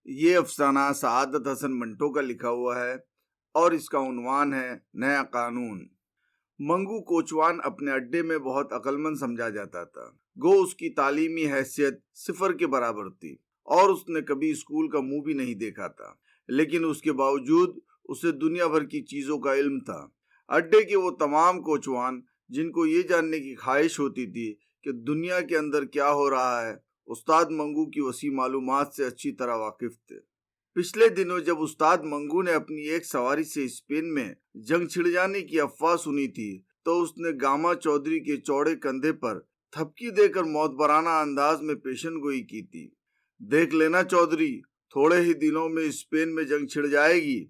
یہ افسانہ سعادت حسن منٹو کا لکھا ہوا ہے اور اس کا عنوان ہے نیا قانون۔ منگو کوچوان اپنے اڈے میں بہت عقل مند سمجھا جاتا تھا۔ گو اس کی تعلیمی حیثیت صفر کے برابر تھی اور اس نے کبھی اسکول کا منہ بھی نہیں دیکھا تھا، لیکن اس کے باوجود اسے دنیا بھر کی چیزوں کا علم تھا۔ اڈے کے وہ تمام کوچوان جن کو یہ جاننے کی خواہش ہوتی تھی کہ دنیا کے اندر کیا ہو رہا ہے، استاد منگو کی وسیع معلومات سے اچھی طرح واقف تھے۔ پچھلے دنوں جب استاد منگو نے اپنی ایک سواری سے اسپین میں جنگ چھڑ جانے کی افواہ سنی تھی تو اس نے گاما چودھری کے چوڑے کندھے پر تھپکی دے کر معتبرانہ انداز میں پیشن گوئی کی تھی۔ دیکھ لینا چودھری، تھوڑے ہی دنوں میں اسپین میں جنگ چھڑ جائے گی۔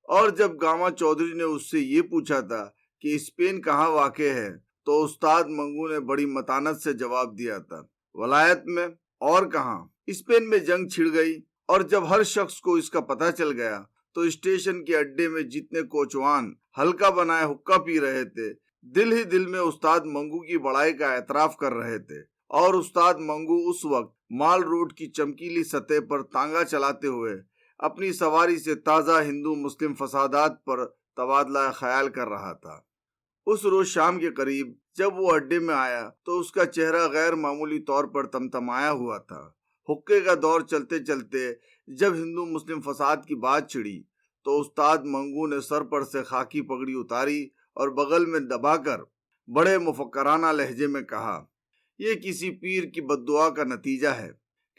اور جب گاما چودھری نے اس سے یہ پوچھا تھا کہ اسپین کہاں واقع ہے تو استاد منگو نے بڑی متانت سے جواب دیا تھا، ولایت میں، اور کہاں؟ اسپین میں جنگ چھڑ گئی۔ اور جب ہر شخص کو اس کا پتہ چل گیا تو اسٹیشن کے اڈے میں جتنے کوچوان ہلکا بنائے حقہ پی رہے تھے، دل ہی دل میں استاد منگو کی بڑائی کا اعتراف کر رہے تھے۔ اور استاد منگو اس وقت مال روڈ کی چمکیلی سطح پر تانگا چلاتے ہوئے اپنی سواری سے تازہ ہندو مسلم فسادات پر تبادلہ خیال کر رہا تھا۔ اس روز شام کے قریب جب وہ اڈے میں آیا تو اس کا چہرہ غیر معمولی طور پر تمتمایا ہوا تھا۔ حقے کا دور چلتے چلتے جب ہندو مسلم فساد کی بات چڑھی تو استاد منگو نے سر پر سے خاکی پگڑی اتاری اور بغل میں دبا کر بڑے مفکرانہ لہجے میں کہا، یہ کسی پیر کی بددعا کا نتیجہ ہے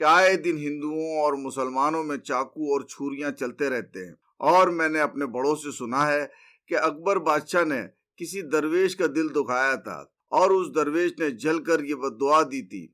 کہ آئے دن ہندوؤں اور مسلمانوں میں چاقو اور چھریاں چلتے رہتے ہیں، اور میں نے اپنے بڑوں سے سنا ہے کہ اکبر بادشاہ نے کسی درویش کا دل دکھایا تھا اور اس درویش نے جل کر یہ بددعا دی تھی،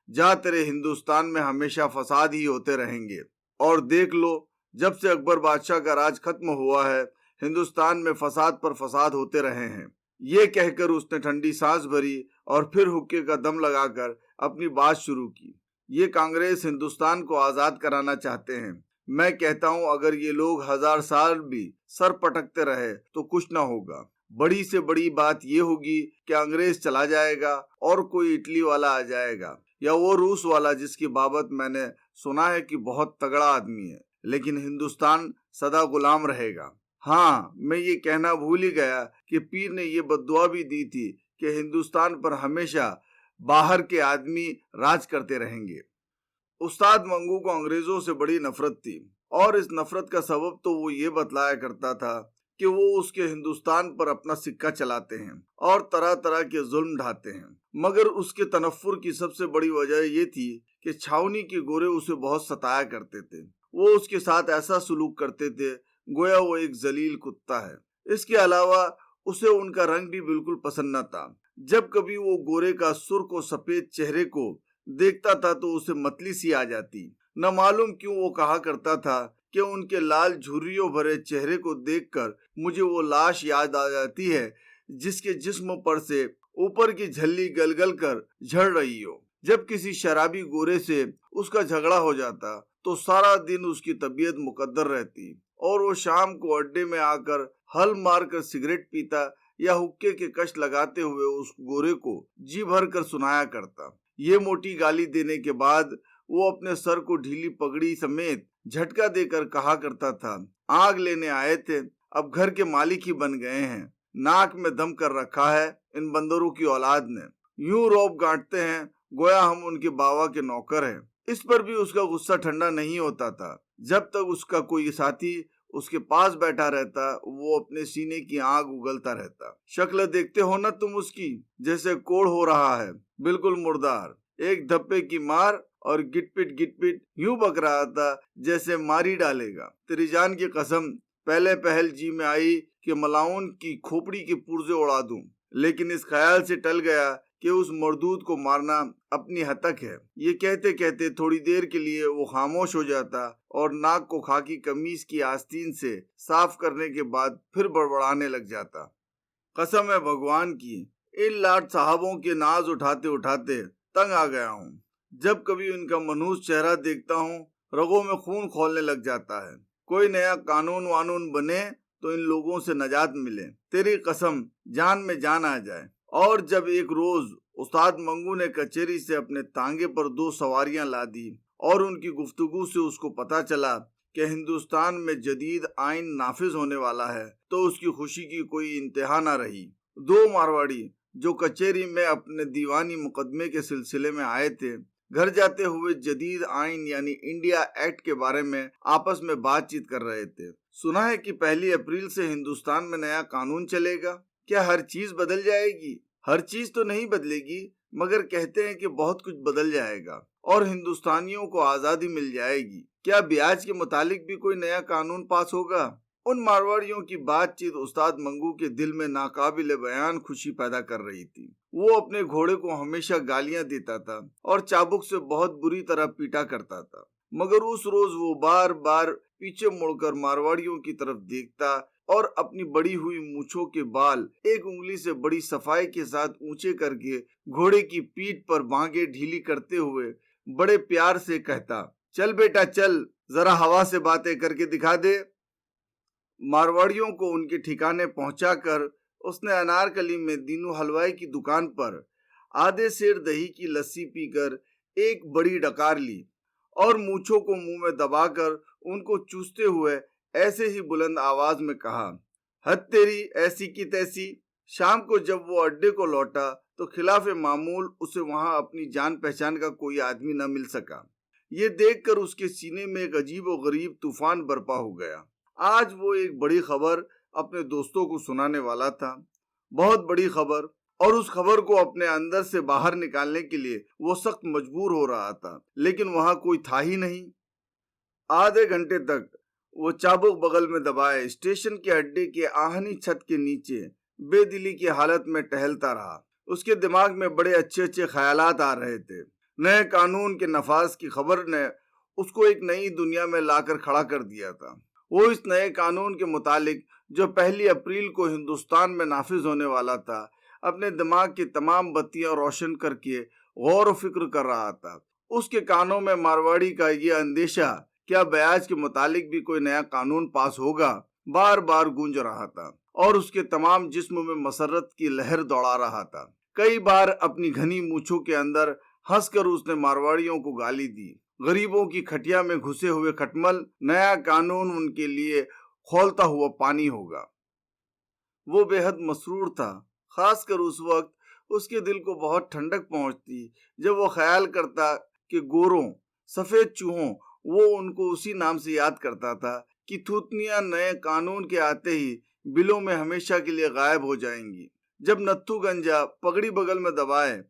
جا تیرے ہندوستان میں ہمیشہ فساد ہی ہوتے رہیں گے۔ اور دیکھ لو، جب سے اکبر بادشاہ کا راج ختم ہوا ہے ہندوستان میں فساد پر فساد ہوتے رہے ہیں۔ یہ کہہ کر اس نے ٹھنڈی سانس بھری اور پھر حقے کا دم لگا کر اپنی بات شروع کی۔ یہ کانگریس ہندوستان کو آزاد کرانا چاہتے ہیں۔ میں کہتا ہوں اگر یہ لوگ 1000 سال بھی سر پٹکتے رہے تو کچھ نہ ہوگا۔ بڑی سے بڑی بات یہ ہوگی کہ انگریز چلا جائے گا اور کوئی اٹلی والا آ جائے گا یا وہ روس والا جس کی بابت میں نے سنا ہے کہ بہت تگڑا آدمی ہے، لیکن ہندوستان سدا غلام رہے گا۔ ہاں، میں یہ کہنا بھول ہی گیا کہ پیر نے یہ بددعا بھی دی تھی کہ ہندوستان پر ہمیشہ باہر کے آدمی راج کرتے رہیں گے۔ استاد منگو کو انگریزوں سے بڑی نفرت تھی اور اس نفرت کا سبب تو وہ یہ بتلایا کرتا تھا کہ وہ اس کے ہندوستان پر اپنا سکہ چلاتے ہیں اور طرح طرح کے ظلم ڈھاتے ہیں، مگر اس کے تنفر کی سب سے بڑی وجہ یہ تھی کہ چھاونی کے گورے اسے بہت ستایا کرتے تھے۔ وہ اس کے ساتھ ایسا سلوک کرتے تھے گویا وہ ایک ذلیل کتا ہے۔ اس کے علاوہ اسے ان کا رنگ بھی بالکل پسند نہ تھا۔ جب کبھی وہ گورے کا سرخ و سفید چہرے کو دیکھتا تھا تو اسے متلی سی آ جاتی۔ نہ معلوم کیوں وہ کہا کرتا تھا کہ ان کے لال جھریوں بھرے چہرے کو دیکھ کر مجھے وہ لاش یاد آ جاتی ہے جس کے جسم پر سے اوپر کی جھلی گل گل کر جھڑ رہی ہو۔ جب کسی شرابی گورے سے اس کا جھگڑا ہو جاتا تو سارا دن اس کی طبیعت مقدر رہتی اور وہ شام کو اڈے میں آ کر ہل مار کر سگریٹ پیتا یا حقے کے کش لگاتے ہوئے اس گورے کو جی بھر کر سنایا کرتا۔ یہ موٹی گالی دینے کے بعد وہ اپنے سر کو ڈھیلی پگڑی سمیت جھٹکا دے کر کہا کرتا تھا، آگ لینے آئے تھے، اب گھر کے مالک ہی بن گئے ہیں۔ ناک میں دم کر رکھا ہے ان بندروں کی اولاد نے، یوں روب گانٹتے ہیں گویا ہم ان کے باوا کے نوکر ہیں۔ اس پر بھی اس کا غصہ ٹھنڈا نہیں ہوتا تھا۔ جب تک اس کا کوئی ساتھی اس کے پاس بیٹھا رہتا وہ اپنے سینے کی آگ اگلتا رہتا۔ شکل دیکھتے ہو نا تم اس کی، جیسے کوڑ ہو رہا ہے، بالکل مردار، ایک دھپے کی مار اور گٹ پٹ یوں بک رہا تھا جیسے ماری ڈالے گا۔ تیری جان کی قسم، پہلے پہل جی میں آئی کہ ملاؤن کی کھوپڑی کے پرزے اڑا دوں، لیکن اس خیال سے ٹل گیا کہ اس مردود کو مارنا اپنی ہتک ہے۔ یہ کہتے کہتے تھوڑی دیر کے لیے وہ خاموش ہو جاتا اور ناک کو خاکی قمیص کی آستین سے صاف کرنے کے بعد پھر بڑبڑانے لگ جاتا۔ قسم ہے بھگوان کی، ان لاٹ صاحبوں کے ناز اٹھاتے اٹھاتے تنگ آ گیا ہوں۔ جب کبھی ان کا منحوس چہرہ دیکھتا ہوں رگوں میں خون کھولنے لگ جاتا ہے۔ کوئی نیا قانون وانون بنے تو ان لوگوں سے نجات ملے، تیری قسم جان میں جان آ جائے۔ اور جب ایک روز استاد منگو نے کچہری سے اپنے تانگے پر 2 سواریاں لا دی اور ان کی گفتگو سے اس کو پتا چلا کہ ہندوستان میں جدید آئین نافذ ہونے والا ہے تو اس کی خوشی کی کوئی انتہا نہ رہی۔ دو مارواڑی جو کچہری میں اپنے دیوانی مقدمے کے سلسلے میں آئے تھے، گھر جاتے ہوئے جدید آئین یعنی انڈیا ایکٹ کے بارے میں آپس میں بات چیت کر رہے تھے۔ سنا ہے کہ 1 اپریل سے ہندوستان میں نیا قانون چلے گا۔ کیا ہر چیز بدل جائے گی؟ ہر چیز تو نہیں بدلے گی، مگر کہتے ہیں کہ بہت کچھ بدل جائے گا اور ہندوستانیوں کو آزادی مل جائے گی۔ کیا بیاج کے متعلق بھی کوئی نیا قانون پاس ہوگا؟ ان مارواڑیوں کی بات چیت استاد منگو کے دل میں ناقابل بیان خوشی پیدا کر رہی تھی۔ وہ اپنے گھوڑے کو ہمیشہ گالیاں دیتا تھا اور چابک سے بہت بری طرح پیٹا کرتا تھا، مگر اس روز وہ بار بار پیچھے مڑ کر مارواڑیوں کی طرف دیکھتا اور اپنی بڑی ہوئی مونچھوں کے بال ایک انگلی سے بڑی صفائی کے ساتھ اونچے کر کے گھوڑے کی پیٹھ پر بانگیں ڈھیلی کرتے ہوئے بڑے پیار سے کہتا، چل بیٹا چل، ذرا ہوا سے باتیں کر کے دکھا دے۔ مارواڑیوں کو ان کے ٹھکانے پہنچا کر اس نے انارکلی میں دینو حلوائی کی دکان پر آدھے سیر دہی کی لسی پی کر ایک بڑی ڈکار لی اور مونچھوں کو منہ میں دبا کر ان کو چوستے ہوئے ایسے ہی بلند آواز میں کہا، حد تیری ایسی کی تیسی۔ شام کو جب وہ اڈے کو لوٹا تو خلاف معمول اسے وہاں اپنی جان پہچان کا کوئی آدمی نہ مل سکا۔ یہ دیکھ کر اس کے سینے میں ایک عجیب و غریب طوفان برپا ہو گیا۔ آج وہ ایک بڑی خبر اپنے دوستوں کو سنانے والا تھا، بہت بڑی خبر، اور اس خبر کو اپنے اندر سے باہر نکالنے کے لیے وہ سخت مجبور ہو رہا تھا، لیکن وہاں کوئی تھا ہی نہیں۔ آدھے گھنٹے تک وہ چابک بغل میں دبائے اسٹیشن کے اڈے کے آہنی چھت کے نیچے بے دلی کی حالت میں ٹہلتا رہا۔ اس کے دماغ میں بڑے اچھے اچھے خیالات آ رہے تھے۔ نئے قانون کے نفاذ کی خبر نے اس کو ایک نئی دنیا میں لا کر کھڑا کر دیا تھا۔ وہ اس نئے قانون کے متعلق جو 1 اپریل کو ہندوستان میں نافذ ہونے والا تھا، اپنے دماغ کی تمام بتیاں روشن کر کے غور و فکر کر رہا تھا۔ اس کے کانوں میں مارواڑی کا یہ اندیشہ کیا بیاج کے متعلق بھی کوئی نیا قانون پاس ہوگا بار بار گونج رہا تھا اور اس کے تمام جسم میں مسرت کی لہر دوڑا رہا تھا۔ کئی بار اپنی گھنی مونچھوں کے اندر ہنس کر اس نے مارواڑیوں کو گالی دی۔ غریبوں کی کھٹیا میں گھسے ہوئے کھٹمل، نیا قانون ان کے لیے کھولتا ہوا پانی ہوگا۔ وہ بے حد مسرور تھا، خاص کر اس وقت اس کے دل کو بہت ٹھنڈک پہنچتی جب وہ خیال کرتا کہ گوروں، سفید چوہوں، وہ ان کو اسی نام سے یاد کرتا تھا کہ تھوتنیاں نئے قانون کے آتے ہی بلوں میں ہمیشہ کے لیے غائب ہو جائیں گی۔ جب نتھو گنجا پگڑی بغل میں دبائے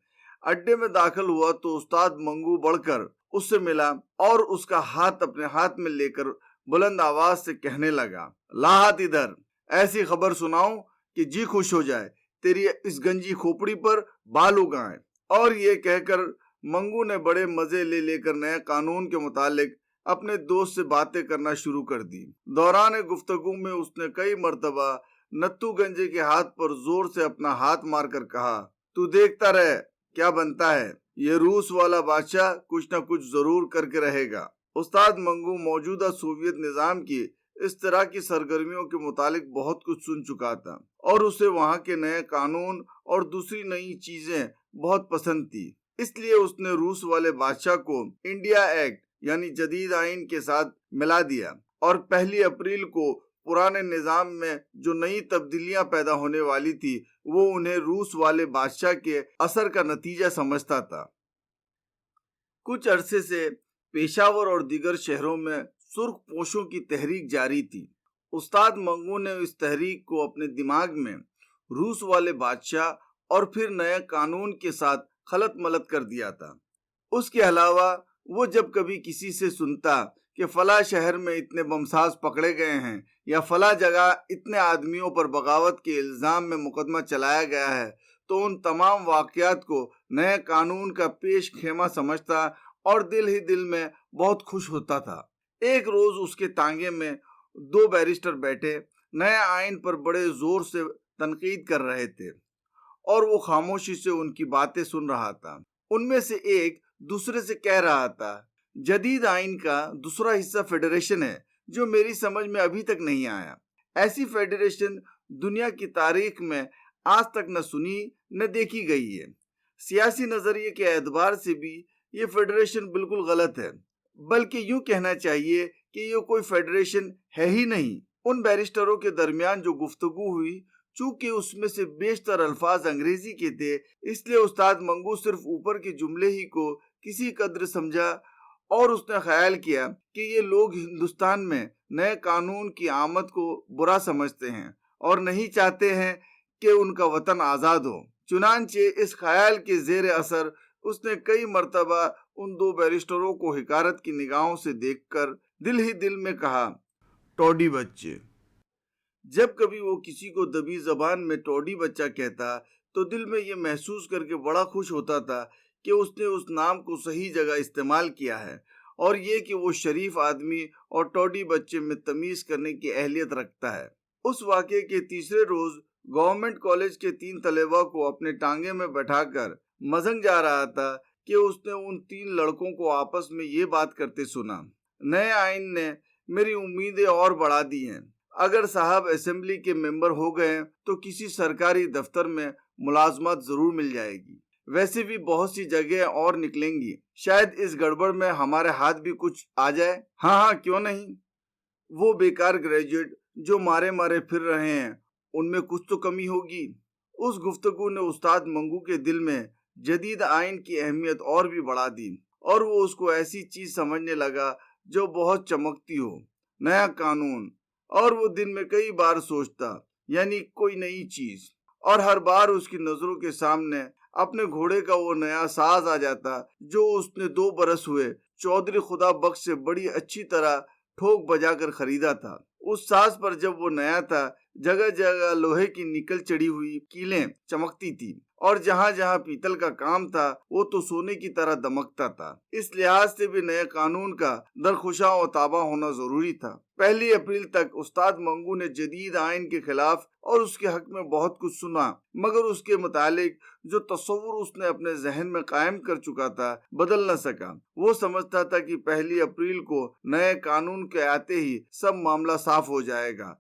اڈے میں داخل ہوا تو استاد منگو بڑھ کر اس سے ملا اور اس کا ہاتھ اپنے ہاتھ میں لے کر بلند آواز سے کہنے لگا، لا ہاتھ ادھر، ایسی خبر سناؤں کہ جی خوش ہو جائے، تیری اس گنجی کھوپڑی پر بال اگائیں۔ اور یہ کہہ کر منگو نے بڑے مزے لے کر نئے قانون کے متعلق اپنے دوست سے باتیں کرنا شروع کر دی۔ دوران گفتگو میں اس نے کئی مرتبہ نتھو گنجے کے ہاتھ پر زور سے اپنا ہاتھ مار کر کہا، تو دیکھتا رہ کیا بنتا ہے، یہ روس والا بادشاہ کچھ نہ کچھ ضرور کر کے رہے گا۔ استاد منگو موجودہ سوویت نظام کی اس طرح کی سرگرمیوں کے متعلق بہت کچھ سن چکا تھا اور اسے وہاں کے نئے قانون اور دوسری نئی چیزیں بہت پسند تھی۔ اس لیے اس نے روس والے بادشاہ کو انڈیا ایکٹ یعنی جدید آئین کے ساتھ ملا دیا اور 1 اپریل کو پرانے نظام میں جو نئی تبدیلیاں پیدا ہونے والی تھی وہ انہیں روس والے بادشاہ کے اثر کا نتیجہ سمجھتا تھا۔ کچھ عرصے سے پیشاور اور دیگر شہروں میں سرخ پوشوں کی تحریک جاری تھی۔ استاد منگو نے اس تحریک کو اپنے دماغ میں روس والے بادشاہ اور پھر نئے قانون کے ساتھ خلط ملط کر دیا تھا۔ اس کے علاوہ وہ جب کبھی کسی سے سنتا کہ فلاں شہر میں اتنے بمساز پکڑے گئے ہیں یا فلاں جگہ اتنے آدمیوں پر بغاوت کے الزام میں مقدمہ چلایا گیا ہے تو ان تمام واقعات کو نئے قانون کا پیش خیمہ سمجھتا اور دل ہی دل میں بہت خوش ہوتا تھا۔ ایک روز اس کے تانگے میں 2 بیرسٹر بیٹھے نئے آئین پر بڑے زور سے تنقید کر رہے تھے اور وہ خاموشی سے ان کی باتیں سن رہا تھا۔ ان میں سے ایک دوسرے سے کہہ رہا تھا، جدید آئین کا دوسرا حصہ فیڈریشن ہے جو میری سمجھ میں ابھی تک نہیں آیا۔ ایسی فیڈریشن دنیا کی تاریخ میں آج تک نہ سنی نہ دیکھی گئی ہے۔ سیاسی نظریے کے اعتبار سے بھی یہ فیڈریشن بالکل غلط ہے، بلکہ یوں کہنا چاہیے کہ یہ کوئی فیڈریشن ہے ہی نہیں۔ ان بیرسٹروں کے درمیان جو گفتگو ہوئی، چونکہ اس میں سے بیشتر الفاظ انگریزی کے تھے، اس لیے استاد منگو صرف اوپر کے جملے ہی کو کسی قدر سمجھا، اور اس نے خیال کیا کہ یہ لوگ ہندوستان میں نئے قانون کی آمد کو برا سمجھتے ہیں اور نہیں چاہتے ہیں کہ ان کا وطن آزاد ہو۔ چنانچہ اس خیال کے زیر اثر اس نے کئی مرتبہ ان دو بیرسٹروں کو حقارت کی نگاہوں سے دیکھ کر دل ہی دل میں کہا، ٹوڈی بچے۔ جب کبھی وہ کسی کو دبی زبان میں ٹوڈی بچہ کہتا تو دل میں یہ محسوس کر کے بڑا خوش ہوتا تھا کہ اس نے اس نام کو صحیح جگہ استعمال کیا ہے، اور یہ کہ وہ شریف آدمی اور ٹوڈی بچے میں تمیز کرنے کی اہلیت رکھتا ہے۔ اس واقعے کے تیسرے روز گورنمنٹ کالج کے 3 طلباء کو اپنے ٹانگے میں بٹھا کر مزنگ جا رہا تھا کہ اس نے ان 3 لڑکوں کو آپس میں یہ بات کرتے سنا، نئے آئین نے میری امیدیں اور بڑھا دی ہیں۔ اگر صاحب اسمبلی کے ممبر ہو گئے تو کسی سرکاری دفتر میں ملازمت ضرور مل جائے گی، ویسے بھی بہت سی جگہ اور نکلیں گی، شاید اس گڑبڑ میں ہمارے ہاتھ بھی کچھ آ جائے۔ ہاں کیوں نہیں، وہ بیکار گریجویٹ جو مارے پھر رہے ہیں، ان میں کچھ تو کمی ہوگی۔ اس گفتگو نے استاد منگو کے دل میں جدید آئین کی اہمیت اور بھی بڑھا دی، اور وہ اس کو ایسی چیز سمجھنے لگا جو بہت چمکتی ہو، نیا قانون، اور وہ دن میں کئی بار سوچتا، یعنی کوئی نئی چیز، اور ہر بار اس کی نظروں کے سامنے اپنے گھوڑے کا وہ نیا ساز آ جاتا جو اس نے 2 برس ہوئے چودھری خدا بخش سے بڑی اچھی طرح ٹھوک بجا کر خریدا تھا۔ اس ساز پر جب وہ نیا تھا، جگہ جگہ لوہے کی نکل چڑھی ہوئی کیلیں چمکتی تھی، اور جہاں جہاں پیتل کا کام تھا وہ تو سونے کی طرح دمکتا تھا۔ اس لحاظ سے بھی نئے قانون کا درخشاں و تابع ہونا ضروری تھا۔ 1 اپریل تک استاد منگو نے جدید آئین کے خلاف اور اس کے حق میں بہت کچھ سنا، مگر اس کے متعلق جو تصور اس نے اپنے ذہن میں قائم کر چکا تھا بدل نہ سکا۔ وہ سمجھتا تھا کہ 1 اپریل کو نئے قانون کے آتے ہی سب معاملہ صاف ہو جائے گا،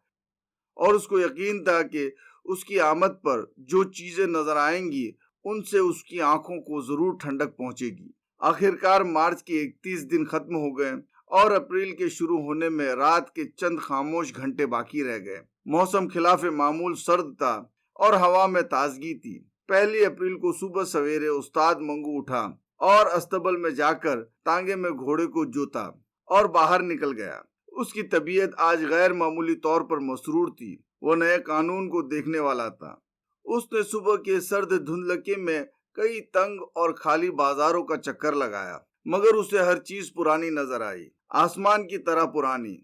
اور اس کو یقین تھا کہ اس کی آمد پر جو چیزیں نظر آئیں گی ان سے اس کی آنکھوں کو ضرور ٹھنڈک پہنچے گی۔ آخرکار مارچ کے 31 دن ختم ہو گئے اور اپریل کے شروع ہونے میں رات کے چند خاموش گھنٹے باقی رہ گئے۔ موسم خلاف معمول سرد تھا اور ہوا میں تازگی تھی۔ 1 اپریل کو صبح سویرے استاد منگو اٹھا اور استبل میں جا کر تانگے میں گھوڑے کو جوتا اور باہر نکل گیا۔ اس کی طبیعت آج غیر معمولی طور پر مسرور تھی۔ وہ نئے قانون کو دیکھنے والا تھا۔ اس نے صبح کے سرد دھندلکے میں کئی تنگ اور خالی بازاروں کا چکر لگایا، مگر اسے ہر چیز پرانی نظر آئی، آسمان کی طرح پرانی۔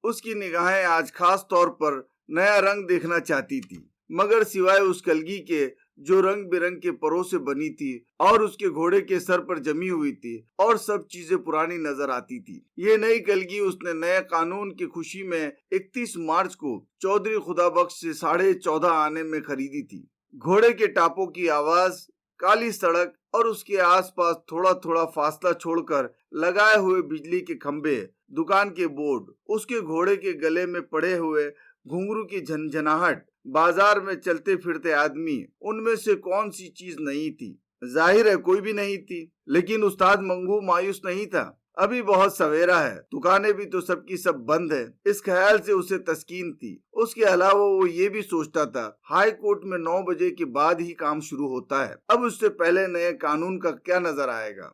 اس کی نگاہیں آج خاص طور پر نیا رنگ دیکھنا چاہتی تھی، مگر سوائے اس کلگی کے جو رنگ برنگ کے پروں سے بنی تھی اور اس کے گھوڑے کے سر پر جمی ہوئی تھی، اور سب چیزیں پرانی نظر آتی تھی۔ یہ نئی کلگی اس نے نئے قانون کی خوشی میں 31 مارچ کو چودھری خدا بخش سے 14.5 آنے میں خریدی تھی۔ گھوڑے کے ٹاپوں کی آواز، کالی سڑک اور اس کے آس پاس تھوڑا تھوڑا فاصلہ چھوڑ کر لگائے ہوئے بجلی کے کھمبے، دکان کے بورڈ، اس کے گھوڑے کے گلے میں پڑے ہوئے گھنگرو کی جھنجھناہٹ، بازار میں چلتے پھرتے آدمی، ان میں سے کون سی چیز نہیں تھی؟ ظاہر ہے کوئی بھی نہیں تھی، لیکن استاد منگو مایوس نہیں تھا۔ ابھی بہت سویرا ہے، دکانیں بھی تو سب کی سب بند ہے، اس خیال سے اسے تسکین تھی۔ اس کے علاوہ وہ یہ بھی سوچتا تھا، ہائی کورٹ میں 9 بجے کے بعد ہی کام شروع ہوتا ہے، اب اس سے پہلے نئے قانون کا کیا نظر آئے گا۔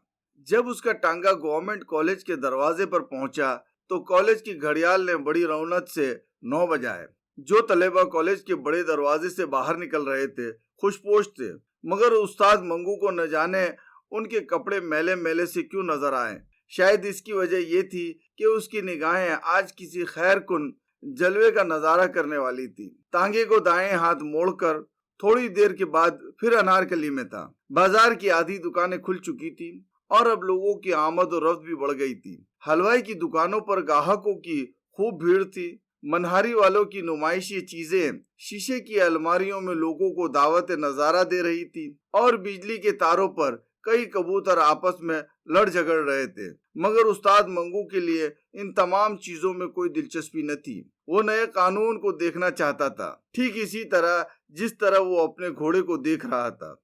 جب اس کا ٹانگا گورنمنٹ کالج کے دروازے پر پہنچا تو کالج کی گھڑیال نے بڑی رونق سے 9 بجائے۔ جو طلبہ کالج کے بڑے دروازے سے باہر نکل رہے تھے خوش پوش تھے، مگر استاد منگو کو نہ جانے ان کے کپڑے میلے میلے سے کیوں نظر آئے۔ شاید اس کی وجہ یہ تھی کہ اس کی نگاہیں آج کسی خیر کن جلوے کا نظارہ کرنے والی تھی۔ تانگے کو دائیں ہاتھ موڑ کر تھوڑی دیر کے بعد پھر انارکلی میں تھا۔ بازار کی آدھی دکانیں کھل چکی تھی اور اب لوگوں کی آمد و رفت بھی بڑھ گئی تھی۔ حلوائی کی دکانوں پر گاہکوں کی خوب بھیڑ تھی۔ منہاری والوں کی نمائشی چیزیں شیشے کی الماریوں میں لوگوں کو دعوت نظارہ دے رہی تھی، اور بجلی کے تاروں پر کئی کبوتر آپس میں لڑ جھگڑ رہے تھے، مگر استاد منگو کے لیے ان تمام چیزوں میں کوئی دلچسپی نہ تھی۔ وہ نئے قانون کو دیکھنا چاہتا تھا، ٹھیک اسی طرح جس طرح وہ اپنے گھوڑے کو دیکھ رہا تھا۔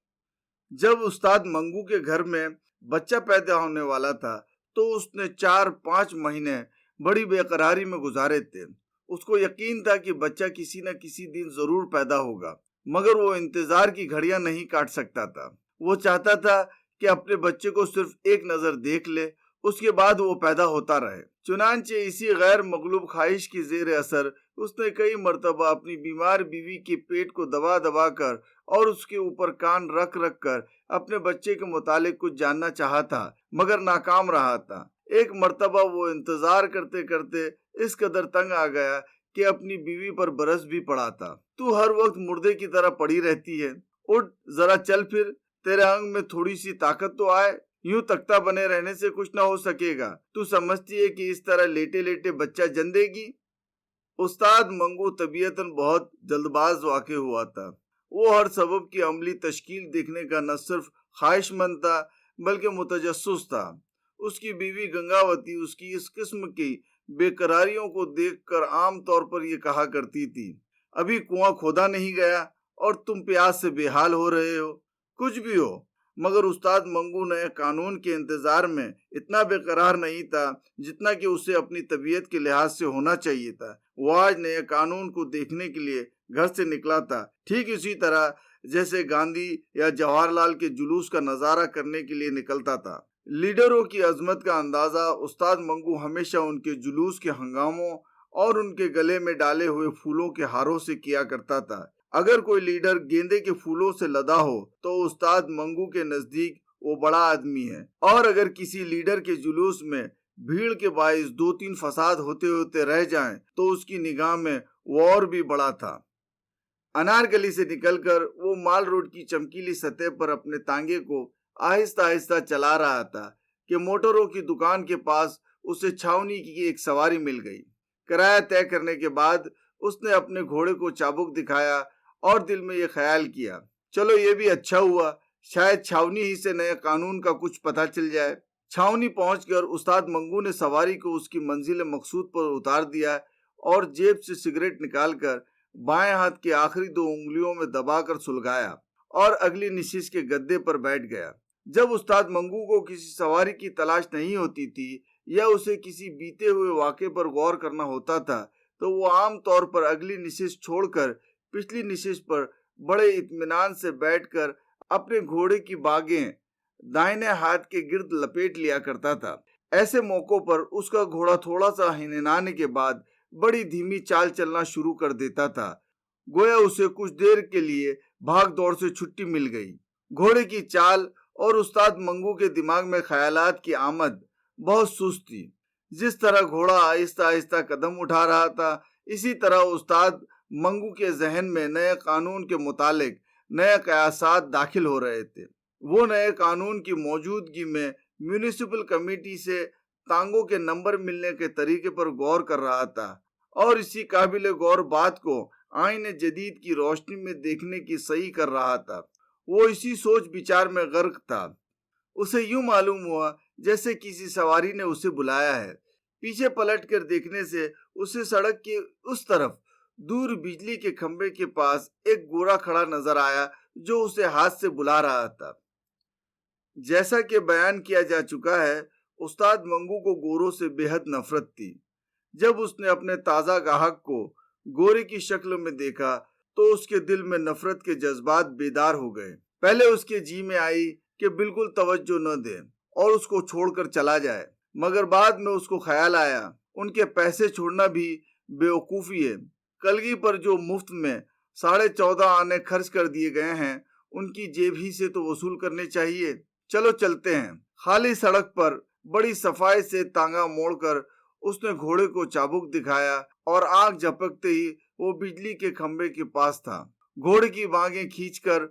جب استاد منگو کے گھر میں بچہ پیدا ہونے والا تھا تو اس نے 4-5 مہینے بڑی بے قراری میں گزارے تھے۔ اس کو یقین تھا کہ بچہ کسی نہ کسی دن ضرور پیدا ہوگا، مگر وہ انتظار کی گھڑیاں نہیں کاٹ سکتا تھا۔ وہ چاہتا تھا کہ اپنے بچے کو صرف ایک نظر دیکھ لے، اس کے بعد وہ پیدا ہوتا رہے۔ چنانچہ اسی غیر مغلوب خواہش کی زیر اثر اس نے کئی مرتبہ اپنی بیمار بیوی کے پیٹ کو دبا دبا کر اور اس کے اوپر کان رکھ رکھ کر اپنے بچے کے متعلق کچھ جاننا چاہا تھا، مگر ناکام رہا تھا۔ ایک مرتبہ وہ انتظار کرتے کرتے اس قدر تنگ آ گیا کہ اپنی بیوی پر برس بھی پڑا تھا۔ تو ہر وقت مردے کی طرح پڑی رہتی ہے، اٹھ ذرا چل پھر، تیرے انگ میں تھوڑی سی طاقت تو آئے، یوں تختہ بنے رہنے سے کچھ نہ ہو سکے گا۔ تو سمجھتی ہے کہ اس طرح لیٹے لیٹے بچہ جن دے گی؟ استاد منگو طبیعتاً بہت جلد باز واقع ہوا تھا۔ وہ ہر سبب کی عملی تشکیل دیکھنے کا نہ صرف خواہش مند تھا بلکہ متجسس تھا۔ اس کی بیوی گنگاوتی اس کی اس قسم کی بے قراریوں کو دیکھ کر عام طور پر یہ کہا کرتی تھی، ابھی کنواں کھودا نہیں گیا اور تم پیاس سے بے حال ہو رہے ہو۔ کچھ بھی ہو، مگر استاد منگو نئے قانون کے انتظار میں اتنا بے قرار نہیں تھا جتنا کہ اسے اپنی طبیعت کے لحاظ سے ہونا چاہیے تھا۔ وہ آج نئے قانون کو دیکھنے کے لیے گھر سے نکلا تھا، ٹھیک اسی طرح جیسے گاندھی یا جواہر لال کے جلوس کا نظارہ کرنے کے لیے نکلتا تھا۔ لیڈروں کی عظمت کا اندازہ استاد منگو ہمیشہ ان کے جلوس کے ہنگاموں اور ان کے گلے میں ڈالے ہوئے پھولوں کے ہاروں سے کیا کرتا تھا۔ اگر کوئی لیڈر گیندے کے پھولوں سے لدا ہو تو استاد منگو کے نزدیک وہ بڑا آدمی ہے، اور اگر کسی لیڈر کے جلوس میں بھیڑ کے باعث 2-3 فساد ہوتے ہوتے رہ جائیں تو اس کی نگاہ میں وہ اور بھی بڑا تھا۔ انار گلی سے نکل کر وہ مال روڈ کی چمکیلی سطح پر اپنے تانگے کو آہستہ آہستہ چلا رہا تھا کہ موٹروں کی دکان کے پاس اسے چھاونی کی ایک سواری مل گئی۔ کرایہ طے کرنے کے بعد اس نے اپنے گھوڑے کو چابک دکھایا اور دل میں یہ خیال کیا، چلو یہ بھی اچھا ہوا، شاید چھاونی ہی سے نئے قانون کا کچھ پتہ چل جائے۔ چھاونی پہنچ کر استاد منگو نے سواری کو اس کی منزل مقصود پر اتار دیا اور جیب سے سگریٹ نکال کر بائیں ہاتھ کی آخری 2 انگلیوں میں دبا کر سلگایا اور اگلی نشست کے گدے پر بیٹھ گیا۔ جب استاد منگو کو کسی سواری کی تلاش نہیں ہوتی تھی یا اسے کسی بیتے ہوئے واقعے پر غور کرنا ہوتا تھا تو وہ عام طور پر اگلی نشست چھوڑ کر پچھلی نشست پر بڑے اطمینان سے بیٹھ کر اپنے گھوڑے کی باگیں دائنے ہاتھ کے گرد لپیٹ لیا کرتا تھا۔ ایسے موقعوں پر اس کا گھوڑا تھوڑا سا ہنہنانے کے بعد بڑی دھیمی چال چلنا شروع کر دیتا تھا، گویا اسے کچھ دیر کے لیے بھاگ دوڑ سے چھٹی مل گئی۔ گھوڑے کی چال اور استاد منگو کے دماغ میں خیالات کی آمد بہت سست تھی۔ جس طرح گھوڑا آہستہ آہستہ قدم اٹھا رہا تھا، اسی طرح استاد منگو کے ذہن میں نئے قانون کے متعلق نئے قیاسات داخل ہو رہے تھے۔ وہ نئے قانون کی موجودگی میں میونسپل کمیٹی سے تانگوں کے نمبر ملنے کے طریقے پر غور کر رہا تھا اور اسی قابل غور بات کو آئین جدید کی روشنی میں دیکھنے کی صحیح کر رہا تھا۔ وہ اسی سوچ بچار میں غرق تھا۔ اسے یوں معلوم ہوا جیسے کسی سواری نے اسے بلایا ہے۔ پیچھے پلٹ کر دیکھنے سے اسے سڑک کے اس طرف دور بجلی کے کھمبے کے پاس ایک گورا کھڑا نظر آیا جو اسے ہاتھ سے بلا رہا تھا۔ جیسا کہ بیان کیا جا چکا ہے، استاد منگو کو گوروں سے بے حد نفرت تھی۔ جب اس نے اپنے تازہ گاہک کو گورے کی شکل میں دیکھا تو اس کے دل میں نفرت کے جذبات بیدار ہو گئے۔ پہلے اس کے جی میں آئی کہ بالکل توجہ نہ دے اور اس کو چھوڑ کر چلا جائے، مگر بعد میں اس کو خیال آیا ان کے پیسے چھوڑنا بھی بیوقوفی ہے۔ کلگی پر جو مفت میں 14.5 آنے خرچ کر دیے گئے ہیں ان کی جیب ہی سے تو وصول کرنے چاہیے۔ چلو چلتے ہیں۔ خالی سڑک پر بڑی صفائی سے تانگا موڑ کر اس نے گھوڑے کو چابک دکھایا اور آنکھ جھپکتے ہی وہ بجلی کے کھمبے کے پاس تھا۔ گھوڑے کی بانگیں کھینچ کر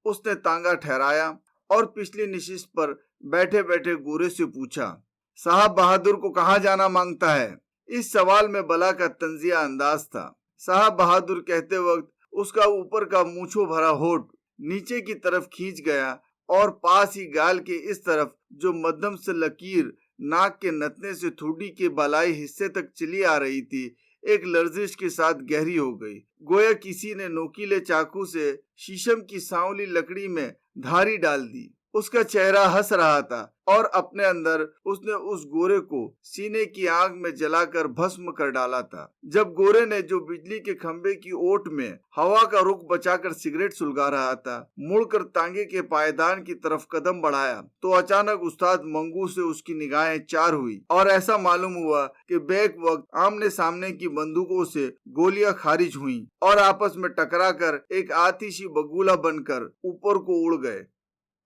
اس نے تانگا ٹھہرایا اور پچھلی نشست پر بیٹھے بیٹھے گورے سے پوچھا، صاحب بہادر کو کہاں جانا مانگتا ہے؟ اس سوال میں بلا کا طنزیہ انداز تھا۔ صاحب بہادر کہتے وقت اس کا اوپر کا مونچھوں بھرا ہونٹ نیچے کی طرف کھینچ گیا اور پاس ہی گال کے اس طرف جو مدھم سے لکیر ناک کے نتنے سے ٹھوڈی کے بالائی حصے تک چلی آ رہی تھی، ایک لرزش کے ساتھ گہری ہو گئی، گویا کسی نے نوکیلے چاقو سے شیشم کی سانولی لکڑی میں دھاری ڈال دی۔ اس کا چہرہ ہنس رہا تھا اور اپنے اندر اس نے اس گورے کو سینے کی آگ میں جلا کر بھسم کر ڈالا تھا۔ جب گورے نے جو بجلی کے کھمبے کی اوٹ میں ہوا کا رخ بچا کر سگریٹ سلگا رہا تھا مڑ کر تانگے کے پائیدان کی طرف قدم بڑھایا تو اچانک استاد منگو سے اس کی نگاہیں چار ہوئی اور ایسا معلوم ہوا کہ بیک وقت آمنے سامنے کی بندوقوں سے گولیاں خارج ہوئیں اور آپس میں ٹکرا کر ایک آتشی بگولہ بن کر اوپر کو اڑ گئے۔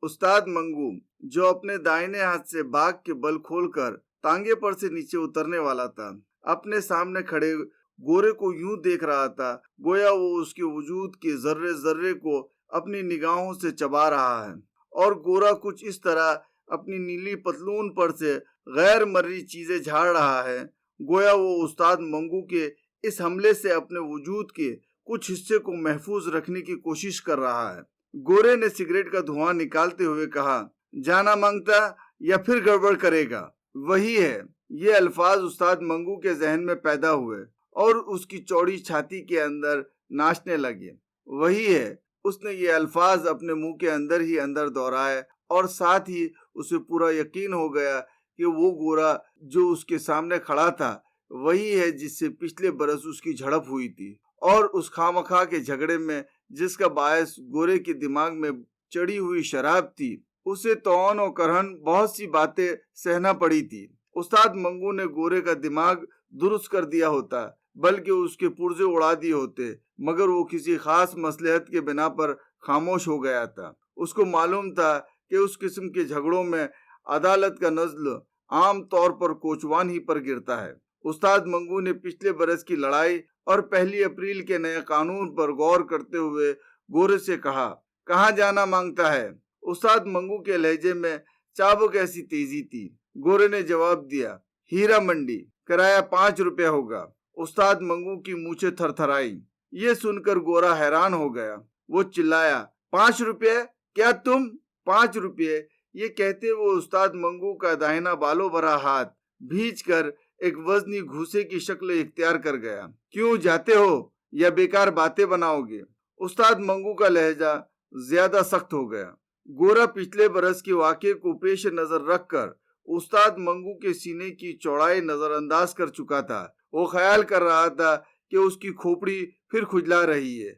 استاد منگو جو اپنے دائنے ہاتھ سے باغ کے بل کھول کر تانگے پر سے نیچے اترنے والا تھا، اپنے سامنے کھڑے گورے کو یوں دیکھ رہا تھا گویا وہ اس کے وجود کے ذرے ذرے کو اپنی نگاہوں سے چبا رہا ہے، اور گورا کچھ اس طرح اپنی نیلی پتلون پر سے غیر مرئی چیزیں جھاڑ رہا ہے گویا وہ استاد منگو کے اس حملے سے اپنے وجود کے کچھ حصے کو محفوظ رکھنے کی کوشش کر رہا ہے۔ گورے نے سگریٹ کا دھواں نکالتے ہوئے کہا، جانا مانگتا یا پھر گڑبڑ کرے گا؟ وہی ہے۔ یہ الفاظ استاد منگو کے ذہن میں پیدا ہوئے اور اس کی چوڑی چھاتی کے اندر ناچنے لگے۔ وہی ہے۔ اس نے یہ الفاظ اپنے منہ کے اندر ہی اندر دہرائے اور ساتھ ہی اسے پورا یقین ہو گیا کہ وہ گورا جو اس کے سامنے کھڑا تھا وہی ہے جس سے پچھلے برس اس کی جھڑپ ہوئی تھی، اور اس خواہ کے جھگڑے میں جس کا باعث گورے کے دماغ میں چڑھی ہوئی شراب تھی، اسے توان و کرہن بہت سی باتیں سہنا پڑی تھی۔ استاد منگو نے گورے کا دماغ درست کر دیا ہوتا بلکہ اس کے پرزے اڑا دیے ہوتے، مگر وہ کسی خاص مصلحت کے بنا پر خاموش ہو گیا تھا۔ اس کو معلوم تھا کہ اس قسم کے جھگڑوں میں عدالت کا نزل عام طور پر کوچوان ہی پر گرتا ہے۔ استاد منگو نے پچھلے برس کی لڑائی اور 1 اپریل کے نئے قانون پر غور کرتے ہوئے گورے سے کہا، کہاں جانا مانگتا ہے؟ استاد منگو کے لہجے میں چابک ایسی تیزی تھی۔ گورے نے جواب دیا، ہیرا منڈی، کرایہ 5 روپے ہوگا۔ استاد منگو کی مونچھیں تھر تھر آئی۔ یہ سن کر گورا حیران ہو گیا۔ وہ چلایا، 5 روپے؟ کیا تم 5 روپے؟ یہ کہتے وہ استاد منگو کا داہنا بالوں بھرا ہاتھ بھیج کر ایک وزنی گھوسے کی شکل اختیار کر گیا۔ کیوں جاتے ہو یا بیکار باتیں بناؤ گے؟ استاد منگو کا لہجہ زیادہ سخت ہو گیا۔ گورا پچھلے برس کے واقعے کو پیش نظر رکھ کر استاد منگو کے سینے کی چوڑائی نظر انداز کر چکا تھا۔ وہ خیال کر رہا تھا کہ اس کی کھوپڑی پھر کھجلا رہی ہے۔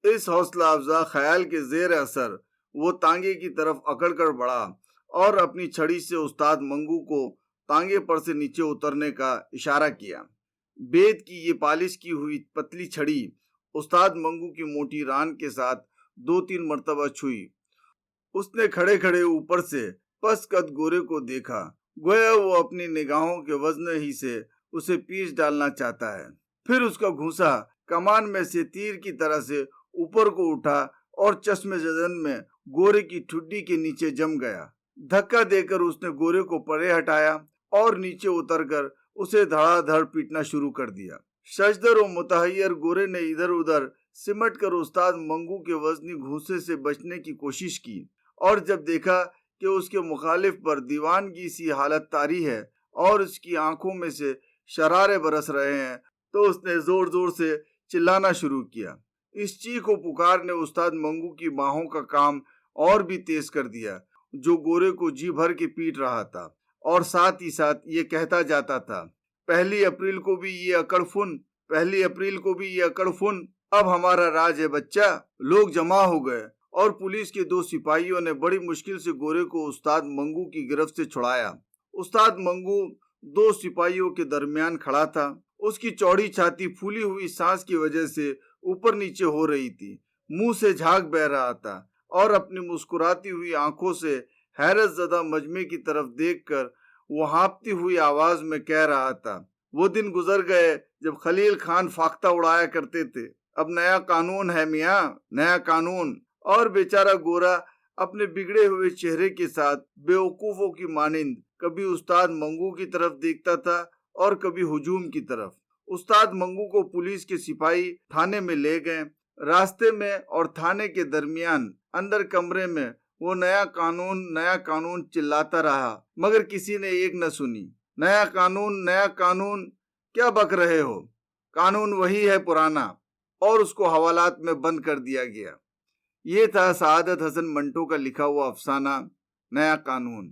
اس حوصلہ افزا خیال کے زیر اثر وہ تانگے کی طرف اکڑ کر بڑھا اور اپنی چھڑی سے استاد منگو کو تانگے پر سے نیچے اترنے کا اشارہ کیا۔ بید کی یہ پالش کی ہوئی پتلی چھڑی استاد منگو کی موٹی ران کے ساتھ 2-3 مرتبہ چھوئی۔ اس نے کھڑے کھڑے اوپر سے پس قد گورے کو دیکھا گویا وہ اپنی نگاہوں کے وزن ہی سے اسے پیچ ڈالنا چاہتا ہے۔ پھر اس کا گھونسا کمان میں سے تیر کی طرح سے اوپر کو اٹھا اور چشم زدن میں گورے کی ٹھڈی کے نیچے جم گیا۔ دھکا دے کر اس نے گورے کو پرے ہٹایا اور نیچے اتر کر اسے دھڑا دھڑ پیٹنا شروع کر دیا۔ ششدر و متحیر گورے نے ادھر ادھر سمٹ کر استاد منگو کے وزنی گھونسے سے بچنے کی کوشش کی، اور جب دیکھا کہ اس کے مخالف پر دیوانگی سی حالت طاری ہے اور اس کی آنکھوں میں سے شرارے برس رہے ہیں تو اس نے زور زور سے چلانا شروع کیا۔ اس چیخ و پکار نے استاد منگو کی باہوں کا کام اور بھی تیز کر دیا، جو گورے کو جی بھر کے پیٹ رہا تھا اور ساتھ ہی ساتھ یہ کہتا جاتا تھا، 1 اپریل کو بھی یہ اکڑ فن، 1 اپریل کو بھی یہ اکڑ فن، اب ہمارا راج ہے بچہ۔ لوگ جمع ہو گئے اور پولیس کے 2 سپاہیوں نے بڑی مشکل سے گورے کو استاد منگو کی گرفت سے چھڑایا۔ استاد منگو 2 سپاہیوں کے درمیان کھڑا تھا۔ اس کی چوڑی چھاتی پھولی ہوئی سانس کی وجہ سے اوپر نیچے ہو رہی تھی، منہ سے جھاگ بہ رہا تھا اور اپنی مسکراتی ہوئی آنکھوں سے حیرت زدہ مجمع کی طرف دیکھ کر وہ ہانپتی ہوئی آواز میں کہہ رہا تھا، وہ دن گزر گئے جب خلیل خان فاختہ اڑایا کرتے تھے، اب نیا قانون ہے میاں، نیا قانون۔ اور بیچارہ گورا اپنے بگڑے ہوئے چہرے کے ساتھ بیوقوفوں کی مانند کبھی استاد منگو کی طرف دیکھتا تھا اور کبھی ہجوم کی طرف۔ استاد منگو کو پولیس کے سپاہی تھانے میں لے گئے۔ راستے میں اور تھانے کے درمیان اندر کمرے میں وہ نیا قانون چلاتا رہا، مگر کسی نے ایک نہ سنی۔ نیا قانون کیا بک رہے ہو؟ قانون وہی ہے پرانا، اور اس کو حوالات میں بند کر دیا گیا۔ یہ تھا سعادت حسن منٹو کا لکھا ہوا افسانہ نیا قانون